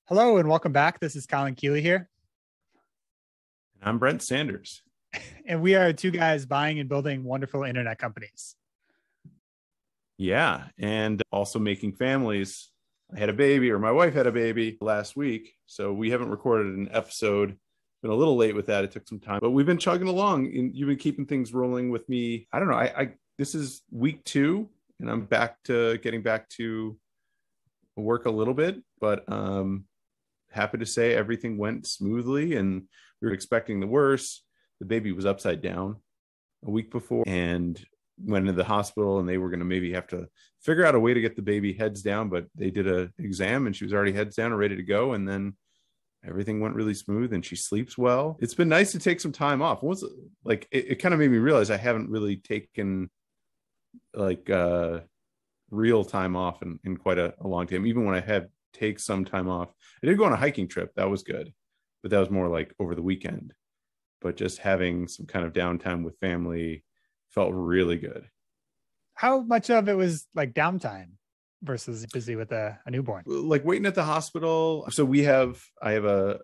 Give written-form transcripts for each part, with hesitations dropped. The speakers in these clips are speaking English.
Hello and welcome back. This is Colin Keeley here. And I'm Brent Sanders. And we are two guys buying and building wonderful internet companies. Yeah. And also making families. I had a baby, or my wife had a baby last week. So we haven't recorded an episode. Been a little late with that. It took some time, but we've been chugging along. And you've been keeping things rolling with me. I don't know. I this is week 2, and I'm getting back to work a little bit, but happy to say everything went smoothly, and we were expecting the worst. The baby was upside down a week before and went into the hospital, and they were going to maybe have to figure out a way to get the baby heads down, but they did an exam and she was already heads down and ready to go. And then everything went really smooth and she sleeps well. It's been nice to take some time off. It kind of made me realize I haven't really taken real time off in quite a long time. Even when I had take some time off, I did go on a hiking trip. That was good, but that was more like over the weekend. But just having some kind of downtime with family felt really good. How much of it was like downtime versus busy with a newborn? Like waiting at the hospital. So I have a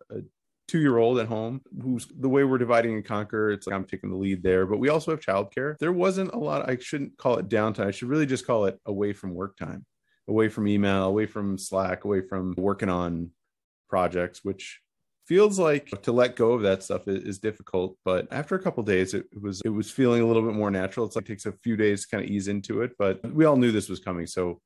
2-year-old at home who's, the way we're dividing and conquer, it's like I'm taking the lead there, but we also have childcare. There wasn't a lot. I shouldn't call it downtime. I should really just call it away from work time, away from email, away from Slack, away from working on projects, which feels like to let go of that stuff is difficult. But after a couple of days, it was feeling a little bit more natural. It's like it takes a few days to kind of ease into it, but we all knew this was coming. So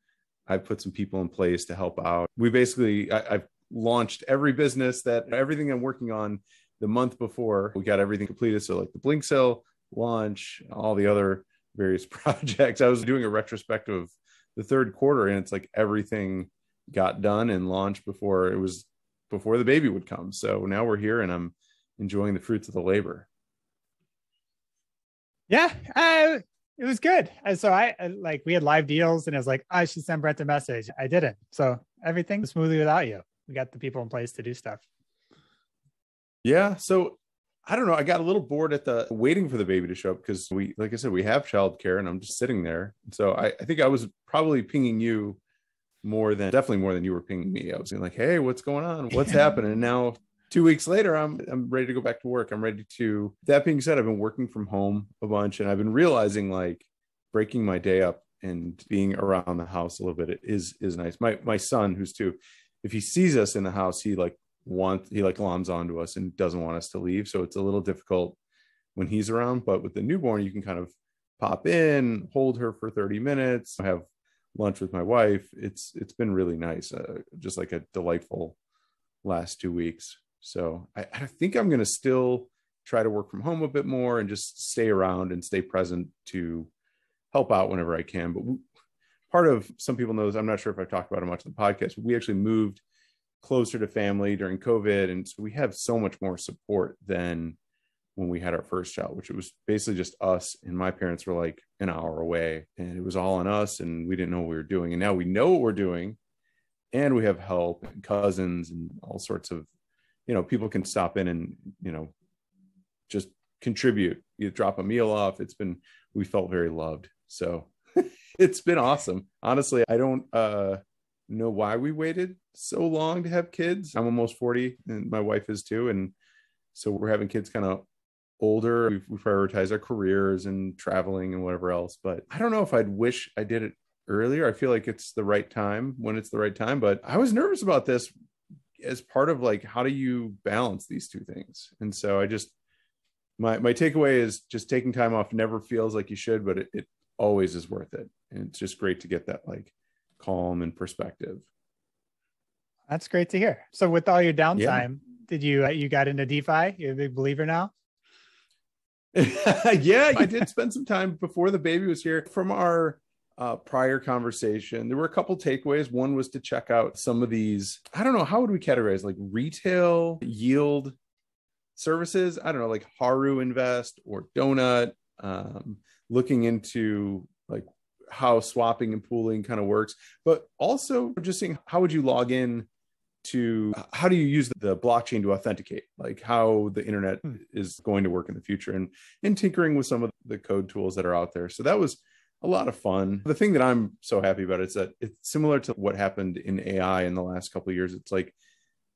I put some people in place to help out. I've launched everything I'm working on the month before. We got everything completed. So like the Blink Cell launch, all the other various projects. I was doing a retrospective of the third quarter, and it's like everything got done and launched before the baby would come. So now we're here and I'm enjoying the fruits of the labor. Yeah, it was good. So we had live deals, and I was like, I should send Brent a message. I didn't. So everything was smoothly without you. We got the people in place to do stuff. Yeah. So I don't know. I got a little bored at the waiting for the baby to show up because like I said, we have childcare and I'm just sitting there. So I think I was probably pinging you definitely more than you were pinging me. I was like, hey, what's going on? What's happening? And now 2 weeks later, I'm ready to go back to work. That being said, I've been working from home a bunch, and I've been realizing like breaking my day up and being around the house a little bit is nice. My son, who's 2, if he sees us in the house, he gloms onto us and doesn't want us to leave. So it's a little difficult when he's around. But with the newborn, you can kind of pop in, hold her for 30 minutes, have lunch with my wife. It's been really nice. Just like a delightful last 2 weeks. So I think I'm going to still try to work from home a bit more and just stay around and stay present to help out whenever I can. But part of, some people know this, I'm not sure if I've talked about it much on the podcast, but we actually moved closer to family during COVID. And so we have so much more support than when we had our first child, which it was basically just us, and my parents were like an hour away, and it was all on us, and we didn't know what we were doing. And now we know what we're doing, and we have help and cousins and all sorts of, people can stop in and, just contribute, either drop a meal off. We felt very loved. So it's been awesome. Honestly, I don't know why we waited so long to have kids. I'm almost 40 and my wife is too. And so we're having kids kind of older. We prioritize our careers and traveling and whatever else. But I don't know if I'd wish I did it earlier. I feel like it's the right time when it's the right time. But I was nervous about this as part of like, how do you balance these two things? And so my takeaway is just taking time off never feels like you should, but it always is worth it. And it's just great to get that like calm and perspective. That's great to hear. So with all your downtime, did you got into DeFi? You're a big believer now? Yeah, I did spend some time before the baby was here. From our prior conversation, there were a couple takeaways. One was to check out some of these, I don't know, how would we categorize, like retail yield services? I don't know, like Haru Invest or Donut, looking into like how swapping and pooling kind of works, but also just seeing how would you log in to, how do you use the blockchain to authenticate, like how the internet is going to work in the future, and tinkering with some of the code tools that are out there. So that was a lot of fun. The thing that I'm so happy about is that it's similar to what happened in AI in the last couple of years. It's like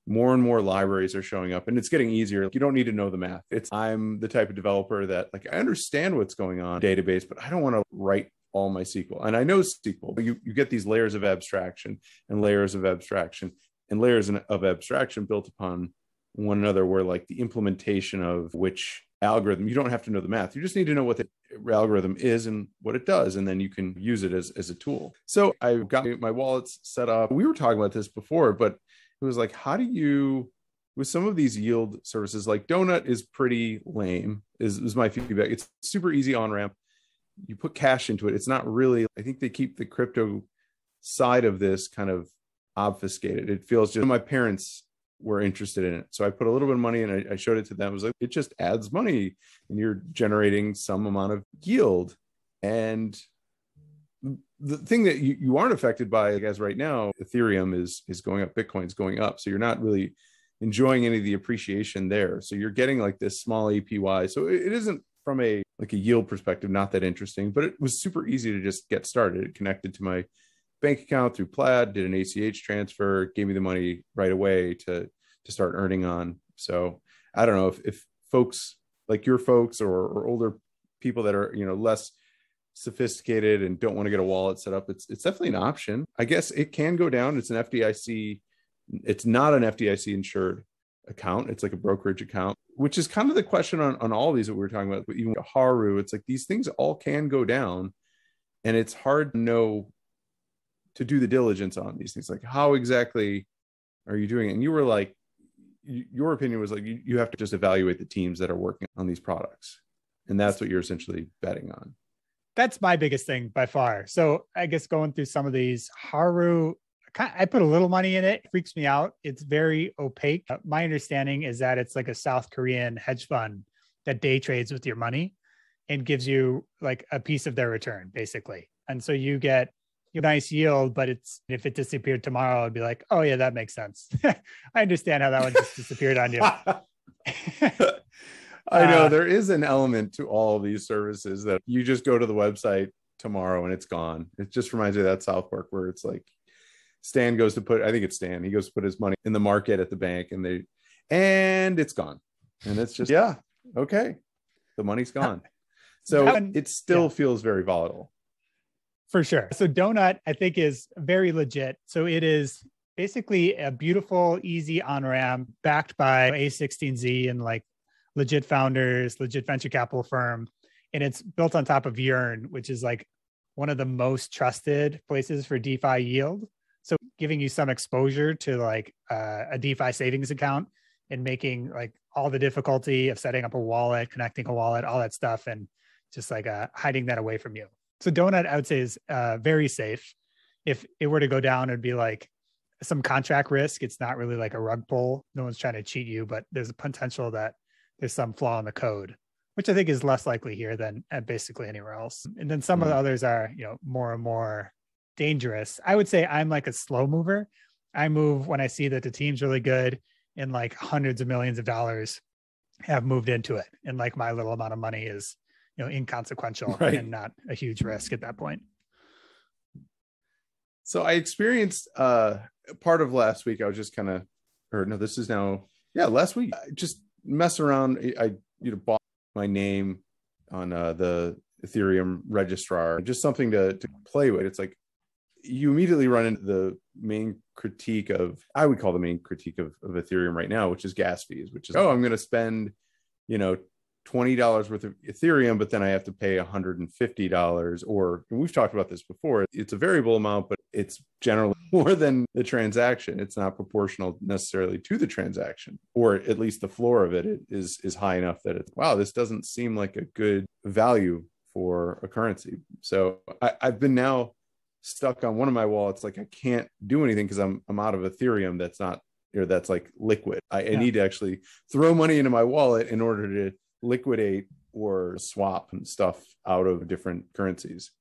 more and more libraries are showing up, and it's getting easier. You don't need to know the math. I'm the type of developer that like I understand what's going on in the database, but I don't want to write all my SQL. And I know SQL, but you get these layers of abstraction and layers of abstraction and layers of abstraction built upon one another, where like the implementation of which algorithm, you don't have to know the math. You just need to know what the algorithm is and what it does, and then you can use it as a tool. So I've got my wallets set up. We were talking about this before, but it was like, how do you, with some of these yield services, like Donut is pretty lame, is my feedback. It's super easy on ramp. You put cash into it. It's not really, I think they keep the crypto side of this kind of obfuscated. It feels just, my parents were interested in it. So I put a little bit of money and I showed it to them. I was like, it just adds money and you're generating some amount of yield. And the thing that you aren't affected by, I guess right now, Ethereum is going up, Bitcoin's going up. So you're not really enjoying any of the appreciation there. So you're getting like this small APY. So it isn't from a yield perspective, not that interesting, but it was super easy to just get started. It connected to my bank account through Plaid, did an ACH transfer, gave me the money right away to start earning on. So I don't know if folks like your folks or older people that are, less sophisticated and don't want to get a wallet set up, it's definitely an option. I guess it can go down. It's an FDIC. It's not an FDIC insured account. It's like a brokerage account, which is kind of the question on all these that we were talking about. But even Haru, it's like these things all can go down, and it's hard to know to do the diligence on these things. Like, how exactly are you doing it? And you were like, your opinion was like, you have to just evaluate the teams that are working on these products. And that's what you're essentially betting on. That's my biggest thing by far. So I guess going through some of these, Haru, I put a little money in it. It freaks me out. It's very opaque. My understanding is that it's like a South Korean hedge fund that day trades with your money and gives you like a piece of their return, basically. And so you get a nice yield, but if it disappeared tomorrow, I'd be like, oh yeah, that makes sense. I understand how that one just disappeared on you. I know there is an element to all of these services that you just go to the website tomorrow and it's gone. It just reminds me of that South Park where it's like Stan goes to I think it's Stan. He goes to put his money in the market at the bank and it's gone. And it's just, yeah, okay. The money's gone. So it still feels very volatile. For sure. So Donut, I think, is very legit. So it is basically a beautiful, easy on-ramp backed by A16Z and like legit founders, legit venture capital firm. And it's built on top of Yearn, which is like one of the most trusted places for DeFi yield. So giving you some exposure to like a DeFi savings account and making like all the difficulty of setting up a wallet, connecting a wallet, all that stuff, and just like hiding that away from you. So Donut, I would say, is very safe. If it were to go down, it'd be like some contract risk. It's not really like a rug pull. No one's trying to cheat you, but there's a potential that there's some flaw in the code, which I think is less likely here than at basically anywhere else. And then some of the others are, more and more dangerous. I would say I'm like a slow mover. I move when I see that the team's really good and like hundreds of millions of dollars have moved into it. And like my little amount of money is, inconsequential and not a huge risk at that point. So I experienced part of last week. I was just last week. I just mess around. I bought my name on the Ethereum registrar, just something to play with. It's like you immediately run into the main critique of Ethereum right now, which is gas fees, which is, I'm going to spend, $20 worth of Ethereum, but then I have to pay $150, or, and we've talked about this before, it's a variable amount, but it's generally more than the transaction. It's not proportional necessarily to the transaction, or at least the floor of it is high enough that it's, wow, this doesn't seem like a good value for a currency. So I've been now stuck on one of my wallets. Like I can't do anything because I'm out of Ethereum. That's like liquid. I need to actually throw money into my wallet in order to liquidate or swap stuff out of different currencies.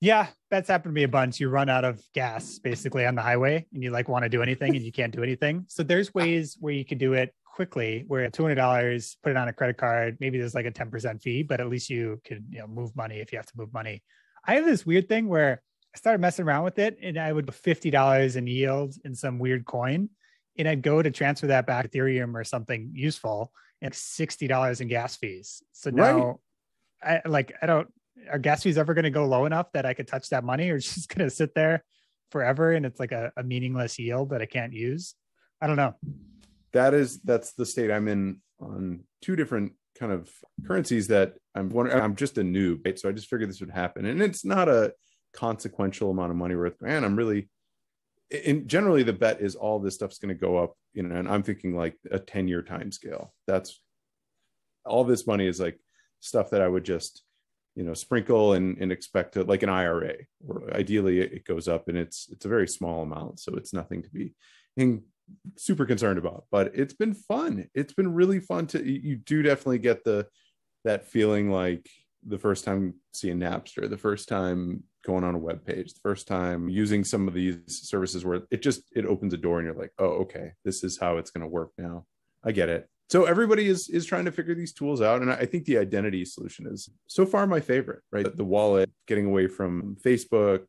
Yeah, that's happened to me a bunch. You run out of gas basically on the highway and you like want to do anything and you can't do anything. So there's ways where you can do it quickly, where $200, put it on a credit card, maybe there's like a 10% fee, but at least you could move money if you have to move money. I have this weird thing where I started messing around with it and I would put $50 in yield in some weird coin. and I'd go to transfer that back to Ethereum or something useful, and $60 in gas fees. So now are gas fees ever going to go low enough that I could touch that money, or it's just going to sit there forever and it's like a meaningless yield that I can't use? I don't know. That's the state I'm in on two different kind of currencies that I'm wondering. I'm just a noob, right? So I just figured this would happen, and it's not a consequential amount of money worth. Man, I'm really, and generally the bet is all this stuff's going to go up, and I'm thinking like a 10-year time scale. That's all this money is like stuff that I would just, sprinkle and expect to, like an IRA, or ideally it goes up, and it's a very small amount. So it's nothing to be super concerned about, but it's been fun. It's been really fun you do definitely get that feeling like the first time seeing Napster, the first time going on a web page, the first time using some of these services where it opens a door and you're like, oh, okay, this is how it's going to work now. I get it. So everybody is trying to figure these tools out. And I think the identity solution is so far my favorite, right? The wallet, getting away from Facebook,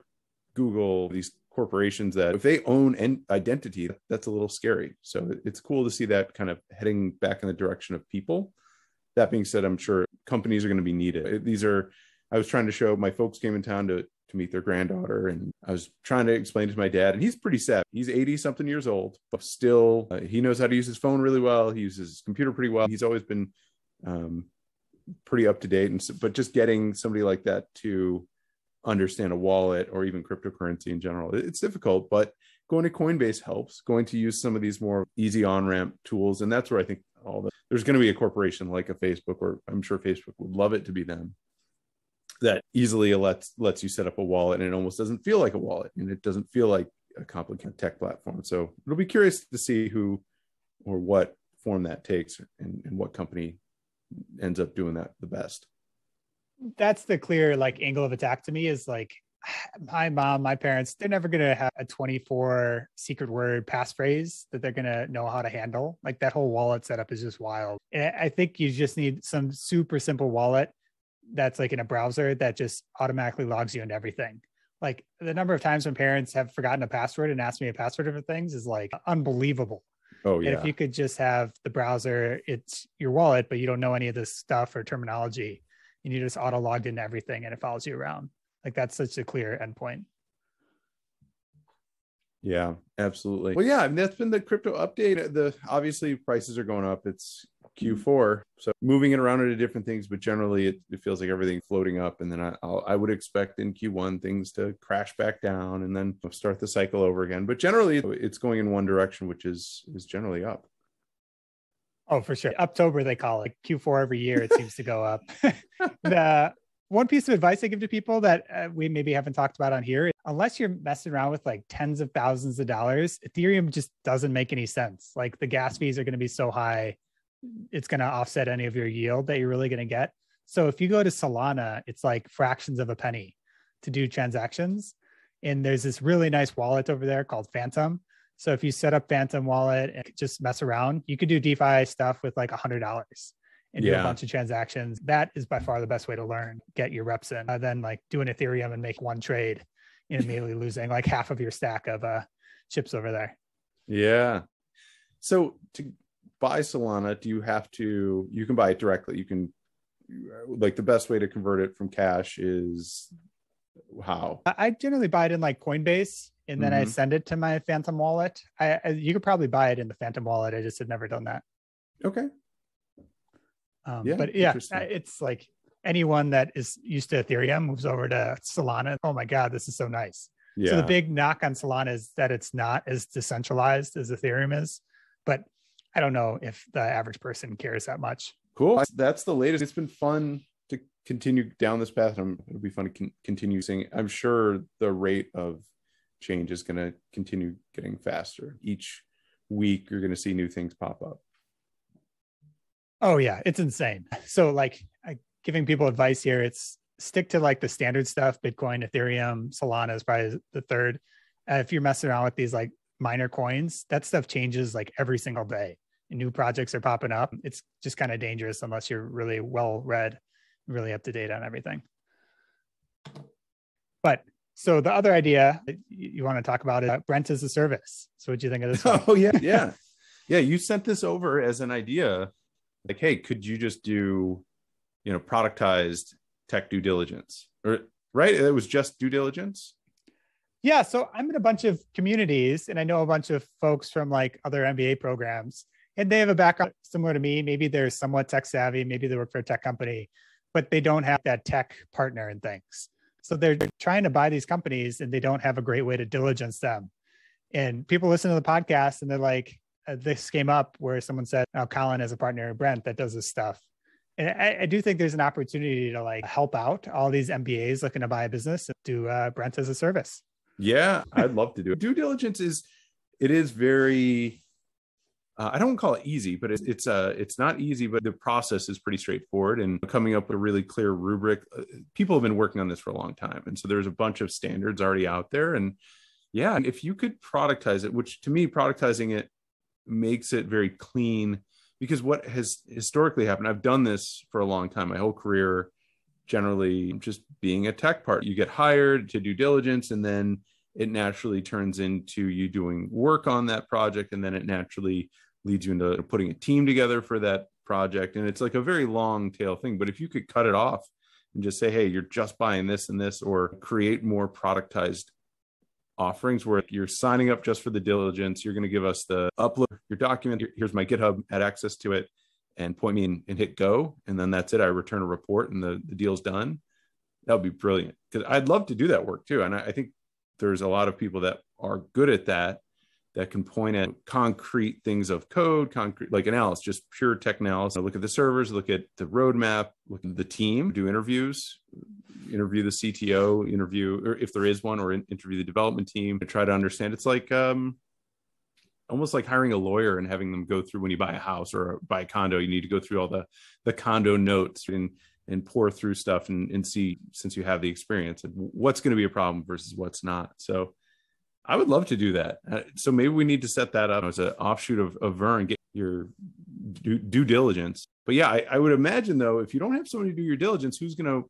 Google, these corporations that if they own an identity, that's a little scary. So it's cool to see that kind of heading back in the direction of people. That being said, I'm sure companies are going to be needed. I was trying to show, my folks came in town to meet their granddaughter, and I was trying to explain to my dad, and he's pretty savvy. He's 80 something years old, but still he knows how to use his phone really well. He uses his computer pretty well. He's always been pretty up to date. But just getting somebody like that to understand a wallet or even cryptocurrency in general, it's difficult, but going to Coinbase helps. Going to use some of these more easy on-ramp tools. And that's where I think there's going to be a corporation like a Facebook, or I'm sure Facebook would love it to be them, that easily lets you set up a wallet, and it almost doesn't feel like a wallet, and it doesn't feel like a complicated tech platform. So it'll be curious to see who or what form that takes, and what company ends up doing that the best. That's the clear angle of attack to me, is my mom, my parents, they're never going to have a 24 secret word passphrase that they're going to know how to handle. That whole wallet setup is just wild. And I think you just need some super simple wallet that's in a browser that just automatically logs you into everything. The number of times when parents have forgotten a password and asked me a password for things is unbelievable. Oh yeah. And if you could just have the browser, it's your wallet, but you don't know any of this stuff or terminology, and you just auto logged into everything and it follows you around. That's such a clear endpoint. Yeah, absolutely. Well, yeah, that's been the crypto update. Obviously prices are going up. It's Q4, so moving it around into different things, but generally it feels like everything floating up. And then I would expect in Q1 things to crash back down and then start the cycle over again. But generally it's going in one direction, which is generally up. Oh, for sure. October, they call it. Q4 every year, it seems to go up. The one piece of advice I give to people that we maybe haven't talked about on here, unless you're messing around with tens of thousands of dollars, Ethereum just doesn't make any sense. The gas fees are going to be so high, it's going to offset any of your yield that you're really going to get. So if you go to Solana, it's fractions of a penny to do transactions. And there's this really nice wallet over there called Phantom. So if you set up Phantom wallet and just mess around, you could do DeFi stuff with $100 and do a bunch of transactions. That is by far the best way to learn, get your reps in, then do an Ethereum and make one trade and immediately losing half of your stack of chips over there. Yeah. So to buy Solana, you can buy it directly. You can, the best way to convert it from cash is how? I generally buy it in Coinbase, and then I send it to my Phantom wallet. You could probably buy it in the Phantom wallet. I just had never done that. Okay. But yeah, it's anyone that is used to Ethereum moves over to Solana. Oh my God, this is so nice. Yeah. So the big knock on Solana is that it's not as decentralized as Ethereum is, but I don't know if the average person cares that much. Cool. That's the latest. It's been fun to continue down this path. It'll be fun to continue seeing. I'm sure the rate of change is going to continue getting faster. Each week, you're going to see new things pop up. Oh yeah, it's insane. So giving people advice here, it's stick to the standard stuff. Bitcoin, Ethereum, Solana is probably the third. If you're messing around with these minor coins, that stuff changes every single day. And new projects are popping up. It's just kind of dangerous unless you're really well read, really up to date on everything. But So the other idea that you want to talk about is Brent as a service. So what do you think of this one? Oh, yeah. Yeah. You sent this over as an idea. Like, hey, could you just do, productized tech due diligence? Or right? It was just due diligence. Yeah. So I'm in a bunch of communities and I know a bunch of folks from like other MBA programs and they have a background similar to me. Maybe they're somewhat tech savvy. Maybe they work for a tech company, but they don't have that tech partner and things. So they're trying to buy these companies and they don't have a great way to diligence them. And people listen to the podcast and they're like, this came up where someone said, oh, Colin has a partner, Brent, that does this stuff. And I do think there's an opportunity to like help out all these MBAs looking to buy a business and do Brent as a service. Yeah, I'd love to do it. Due diligence is very, I don't call it easy, but it's not easy, but the process is pretty straightforward and coming up with a really clear rubric. People have been working on this for a long time. And so there's a bunch of standards already out there. And yeah, if you could productize it, which to me, productizing it makes it very clean, because what has historically happened, I've done this for a long time, my whole career, generally just being a tech part. You get hired to do diligence and then it naturally turns into you doing work on that project. And then it naturally leads you into putting a team together for that project. And it's like a very long tail thing. But if you could cut it off and just say, hey, you're just buying this and this, or create more productized offerings where you're signing up just for the diligence, you're going to give us the upload your document. Here's my GitHub, add access to it and point me in and hit go. And then that's it. I return a report and the deal's done. That would be brilliant because I'd love to do that work too. And I think there's a lot of people that are good at that can point at concrete things of code, concrete, like analysis, just pure tech analysis. Look at the servers, look at the roadmap, look at the team, do interviews, interview the CTO, or if there is one, or interview the development team to try to understand. It's like almost like hiring a lawyer and having them go through when you buy a house or buy a condo, you need to go through all the condo notes and pour through stuff and see, since you have the experience, what's going to be a problem versus what's not. So I would love to do that. So maybe we need to set that up as an offshoot of Vern, get your due diligence. But yeah, I would imagine though, if you don't have somebody to do your diligence, how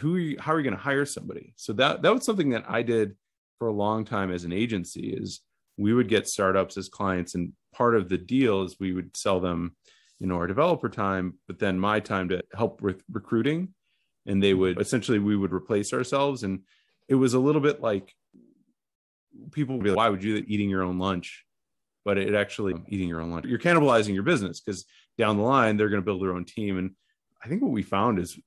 are you going to hire somebody? So that was something that I did for a long time as an agency. Is we would get startups as clients, and part of the deal is we would sell them, our developer time, but then my time to help with recruiting. And we would replace ourselves. And it was a little bit like, people would be like, why would you do eating your own lunch? But it actually, eating your own lunch, you're cannibalizing your business, because down the line, they're going to build their own team. And I think what we found is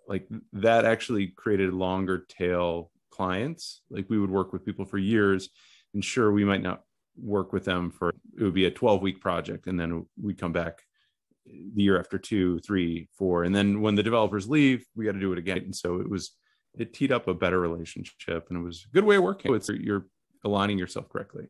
like that actually created longer tail clients. Like we would work with people for years, and sure, we might not work with them it would be a 12-week project. And then we'd come back the year after 2, 3, 4. And then when the developers leave, we got to do it again. And so it teed up a better relationship, and it was a good way of working. You're aligning yourself correctly.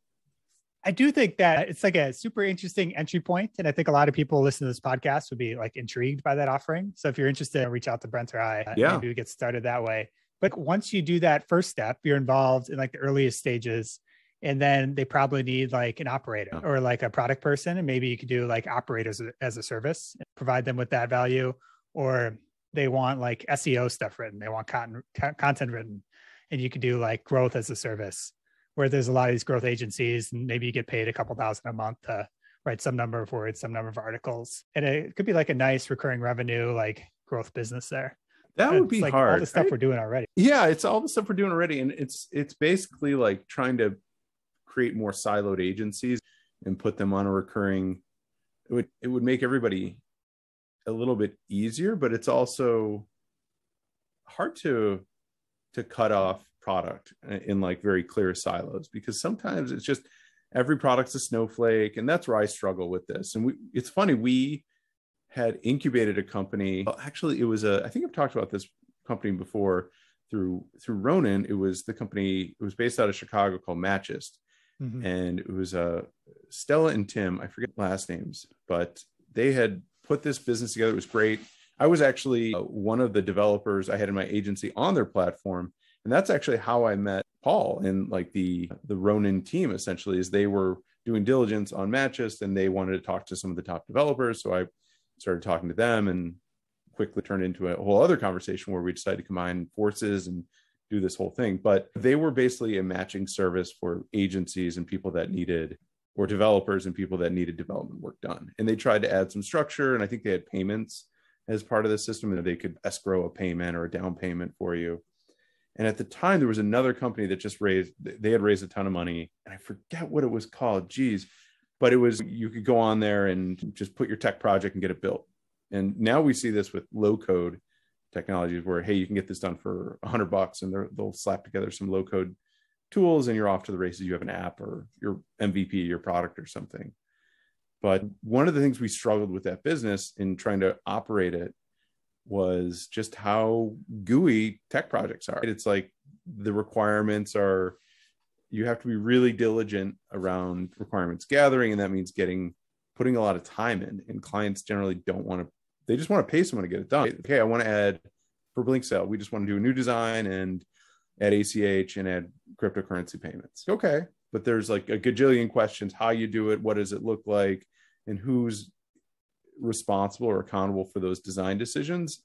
I do think that it's like a super interesting entry point. And I think a lot of people listening to this podcast would be like intrigued by that offering. So if you're interested, reach out to Brent or I. Maybe we get started that way. But once you do that first step, you're involved in like the earliest stages. And then they probably need like an operator or like a product person. And maybe you could do like operators as a service, and provide them with that value. Or they want like SEO stuff written. They want content written. And you could do like growth as a service, where there's a lot of these growth agencies, and maybe you get paid a couple $1,000 a month to write some number of words, some number of articles. And it could be like a nice recurring revenue, like growth business there. That would be like hard. All the stuff we're doing already. Yeah, it's all the stuff we're doing already. And it's basically like trying to create more siloed agencies and put them on a recurring. It would make everybody a little bit easier, but it's also hard to cut off product in like very clear silos, because sometimes it's just every product's a snowflake. And that's where I struggle with this. And it's funny, we had incubated a company. Well, actually, it was I think I've talked about this company before through Ronan. It was based out of Chicago, called Matchist. Mm-hmm. And it was Stella and Tim, I forget last names, but they had put this business together. It was great. I was actually one of the developers I had in my agency on their platform. And that's actually how I met Paul and like the Ronin team, essentially, is they were doing diligence on Matchist and they wanted to talk to some of the top developers. So I started talking to them, and quickly turned into a whole other conversation where we decided to combine forces and do this whole thing. But they were basically a matching service for agencies and people that needed, or developers and people that needed development work done. And they tried to add some structure. And I think they had payments as part of the system, and they could escrow a payment or a down payment for you. And at the time, there was another company that just they had raised a ton of money. And I forget what it was called. Geez. But it was, you could go on there and just put your tech project and get it built. And now we see this with low code technologies where, hey, you can get this done for $100 and they'll slap together some low code tools and you're off to the races. You have an app or your MVP, your product or something. But one of the things we struggled with that business in trying to operate it was just how gooey tech projects are. It's like the requirements are, you have to be really diligent around requirements gathering. And that means putting a lot of time in, and clients generally don't want to, they just want to pay someone to get it done. Okay, I want to add for Blink Sale, we just want to do a new design and add ACH and add cryptocurrency payments. Okay, but there's like a gajillion questions, how you do it, what does it look like, and who's responsible or accountable for those design decisions.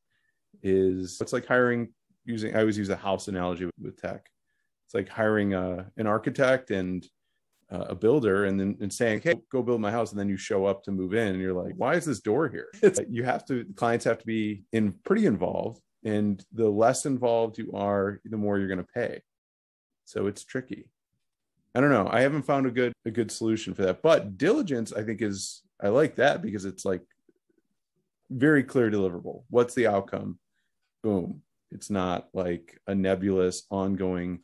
It's like hiring, I always use a house analogy with tech. It's like hiring an architect and a builder and saying, hey, go build my house. And then you show up to move in and you're like, why is this door here? Clients have to be pretty involved. And the less involved you are, the more you're going to pay. So it's tricky. I don't know. I haven't found a good solution for that. But Diligence, I think I like that because it's like very clear deliverable. What's the outcome? Boom. It's not like a nebulous ongoing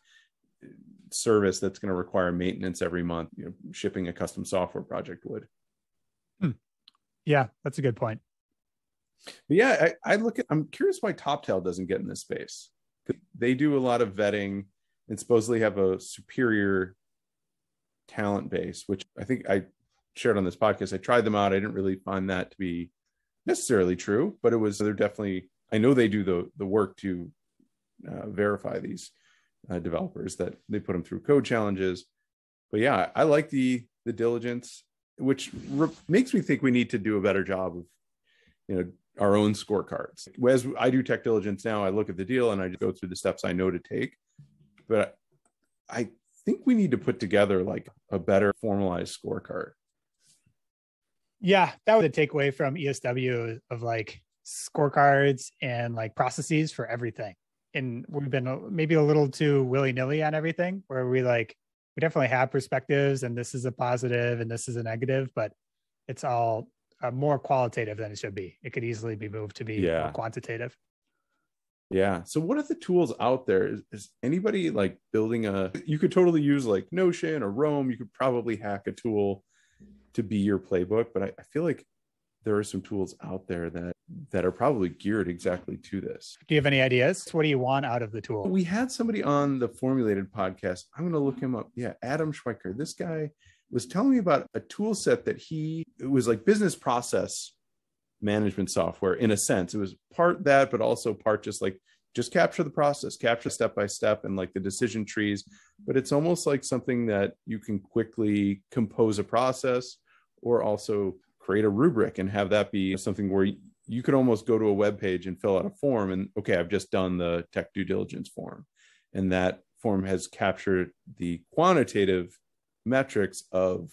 service that's going to require maintenance every month, shipping a custom software project would. Yeah, that's a good point. But yeah, I'm curious why TopTail doesn't get in this space. They do a lot of vetting and supposedly have a superior talent base, which I think I shared on this podcast. I tried them out. I didn't really find that to be necessarily true, but they're definitely, I know they do the work to verify these developers, that they put them through code challenges. But yeah, I like the Diligence, which makes me think we need to do a better job of our own scorecards. As I do tech diligence now, I look at the deal and I just go through the steps I know to take. But I think we need to put together like a better formalized scorecard. Yeah, that was a takeaway from ESW of like scorecards and like processes for everything. And we've been maybe a little too willy-nilly on everything, where we definitely have perspectives and this is a positive and this is a negative, but it's all more qualitative than it should be. It could easily be moved to be more quantitative. Yeah. So what are the tools out there? Is anybody like building you could totally use like Notion or Roam. You could probably hack a tool to be your playbook, but I feel like there are some tools out there that are probably geared exactly to this. Do you have any ideas? What do you want out of the tool? We had somebody on the Formulated podcast. I'm going to look him up. Yeah. Adam Schweiker. This guy was telling me about a tool set that it was like business process management software in a sense. It was part that, but also part just capture the process, capture step by step and like the decision trees. But it's almost like something that you can quickly compose a process or also create a rubric and have that be something where you could almost go to a web page and fill out a form and, okay, I've just done the tech due diligence form. And that form has captured the quantitative metrics of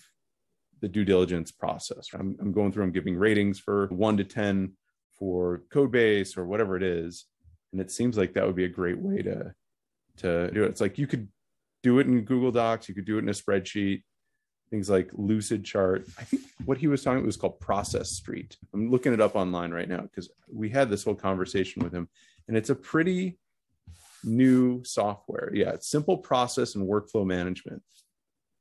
the due diligence process. I'm going through, I'm giving ratings for 1 to 10 for code base or whatever it is. And it seems like that would be a great way to do it. It's like you could do it in Google Docs, you could do it in a spreadsheet, things like Lucid Chart. I think what he was talking about was called Process Street. I'm looking it up online right now because we had this whole conversation with him, and it's a pretty new software. Yeah, it's simple process and workflow management.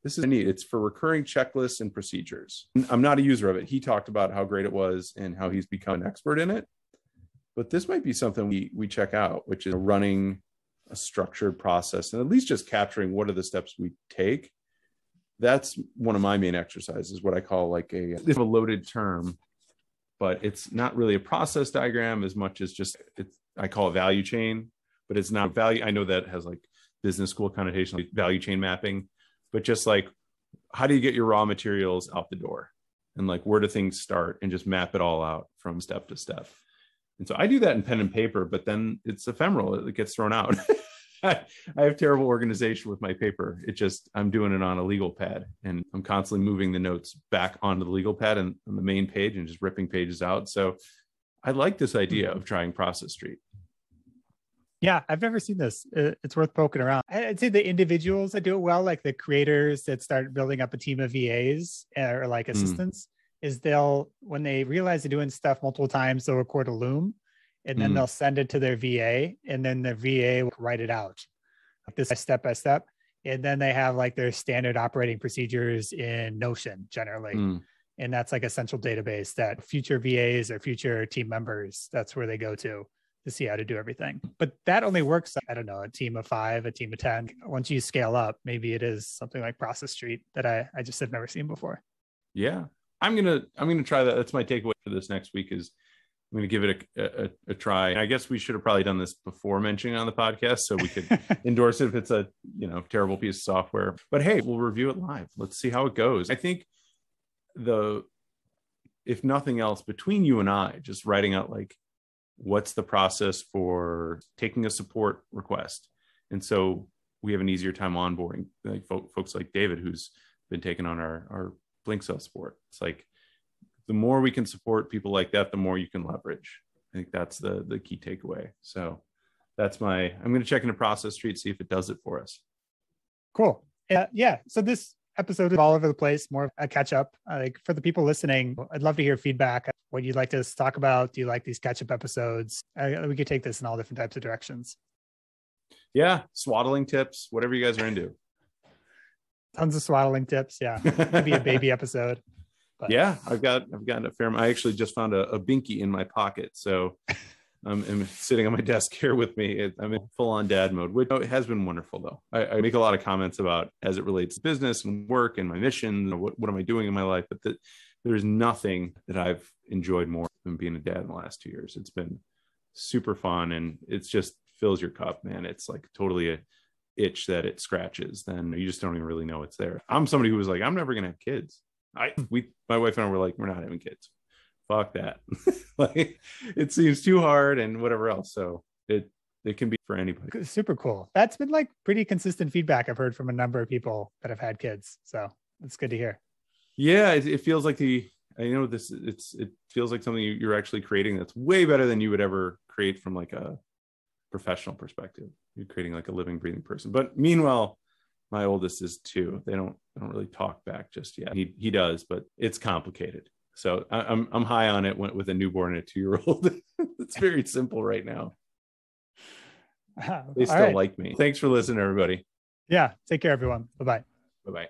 This is neat. It's for recurring checklists and procedures. I'm not a user of it. He talked about how great it was and how he's become an expert in it. But this might be something we check out, which is running a structured process and at least just capturing what are the steps we take. That's one of my main exercises, what I call like a loaded term, but it's not really a process diagram as much as just, I call it value chain, but it's not value. I know that has like business school connotation, like value chain mapping, but just like, how do you get your raw materials out the door? And like, where do things start? And just map it all out from step to step. And so I do that in pen and paper, but then it's ephemeral. It gets thrown out. I have terrible organization with my paper. I'm doing it on a legal pad, and I'm constantly moving the notes back onto the legal pad and on the main page and just ripping pages out. So I like this idea of trying Process Street. Yeah, I've never seen this. It's worth poking around. I'd say the individuals that do it well, like the creators that start building up a team of VAs or like assistants, is when they realize they're doing stuff multiple times, they'll record a loom and then they'll send it to their VA, and then the VA will write it out like this step by step. And then they have like their standard operating procedures in Notion generally. And that's like a central database that future VAs or future team members, that's where they go to see how to do everything. But that only works, I don't know, a team of 5, a team of 10. Once you scale up, maybe it is something like Process Street that I just have never seen before. Yeah. I'm gonna try that. That's my takeaway for this next week is I'm going to give it a try. And I guess we should have probably done this before mentioning on the podcast so we could endorse it if it's a terrible piece of software. But hey, we'll review it live. Let's see how it goes. I think if nothing else, between you and I, just writing out like what's the process for taking a support request. And so we have an easier time onboarding like folks like David, who's been taking on our Blinkcell support. It's like, the more we can support people like that, the more you can leverage. I think that's the key takeaway. So I'm going to check into Process Street, see if it does it for us. Cool. Yeah. So this episode is all over the place, more of a catch up. Like for the people listening, I'd love to hear feedback. What you'd like to talk about? Do you like these catch up episodes? We could take this in all different types of directions. Yeah. Swaddling tips, whatever you guys are into. Tons of swaddling tips. Yeah. Could be a baby episode. But. Yeah, I've gotten a fair amount. I actually just found a binky in my pocket. So I'm sitting on my desk here with me. I'm in full on dad mode, which it has been wonderful though. I make a lot of comments about as it relates to business and work and my mission. What am I doing in my life? But there's nothing that I've enjoyed more than being a dad in the last 2 years. It's been super fun and it's just fills your cup, man. It's like totally a itch that it scratches. Then you just don't even really know it's there. I'm somebody who was like, I'm never going to have kids. My wife and I were like, we're not having kids. Fuck that. Like it seems too hard and whatever else. So it can be for anybody. Super cool. That's been like pretty consistent feedback I've heard from a number of people that have had kids. So it's good to hear. Yeah. It feels like it feels like something you're actually creating that's way better than you would ever create from like a professional perspective. You're creating like a living, breathing person. But meanwhile, my oldest is 2. They don't really talk back just yet. He does, but it's complicated. So I'm high on it with a newborn and a 2-year-old. It's very simple right now. They still like me. Thanks for listening, everybody. Yeah. Take care, everyone. Bye-bye. Bye-bye.